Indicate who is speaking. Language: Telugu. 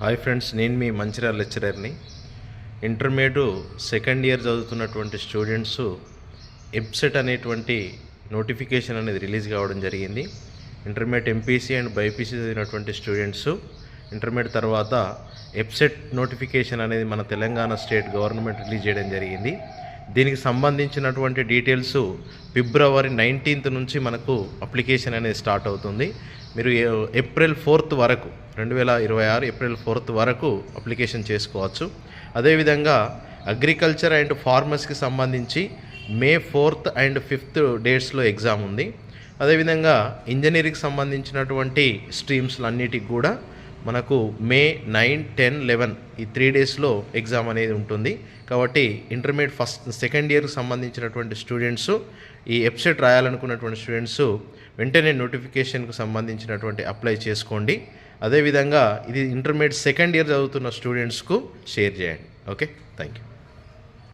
Speaker 1: హాయ్ ఫ్రెండ్స్, నేను మీ మంచిర్యాల లెక్చరర్ని. ఇంటర్మీడియట్ సెకండ్ ఇయర్ చదువుతున్నటువంటి స్టూడెంట్స్ ఎబ్సెట్ అనేటువంటి నోటిఫికేషన్ అనేది రిలీజ్ కావడం జరిగింది. ఇంటర్మీడియట్ ఎంపీసీ అండ్ బైపీసీ చదివినటువంటి స్టూడెంట్స్ ఇంటర్మీడియట్ తర్వాత ఎబ్సెట్ నోటిఫికేషన్ అనేది మన తెలంగాణ స్టేట్ గవర్నమెంట్ రిలీజ్ చేయడం జరిగింది. దీనికి సంబంధించినటువంటి డీటెయిల్స్ ఫిబ్రవరి 19th నుంచి మనకు అప్లికేషన్ అనేది స్టార్ట్ అవుతుంది. మీరు ఏప్రిల్ 4th వరకు 2026 ఏప్రిల్ 4th వరకు అప్లికేషన్ చేసుకోవచ్చు. అదేవిధంగా అగ్రికల్చర్ అండ్ ఫార్మర్స్కి సంబంధించి మే 4th అండ్ 5th డేట్స్లో ఎగ్జామ్ ఉంది. అదేవిధంగా ఇంజనీరింగ్కి సంబంధించినటువంటి స్ట్రీమ్స్లు అన్నిటికి కూడా మనకు మే 9, 10, 11 ఈ 3 డేస్లో ఎగ్జామ్ అనేది ఉంటుంది. కాబట్టి ఇంటర్మీడియట్ సెకండ్ ఇయర్కి సంబంధించినటువంటి స్టూడెంట్స్ ఈ ఎబ్సెట్ రాయాలనుకున్నటువంటి స్టూడెంట్స్ వెంటనే నోటిఫికేషన్కు సంబంధించినటువంటి అప్లై చేసుకోండి. అదేవిధంగా ఇది ఇంటర్మీడియట్ సెకండ్ ఇయర్ చదువుతున్న స్టూడెంట్స్కు షేర్ చేయండి. Okay, thank you.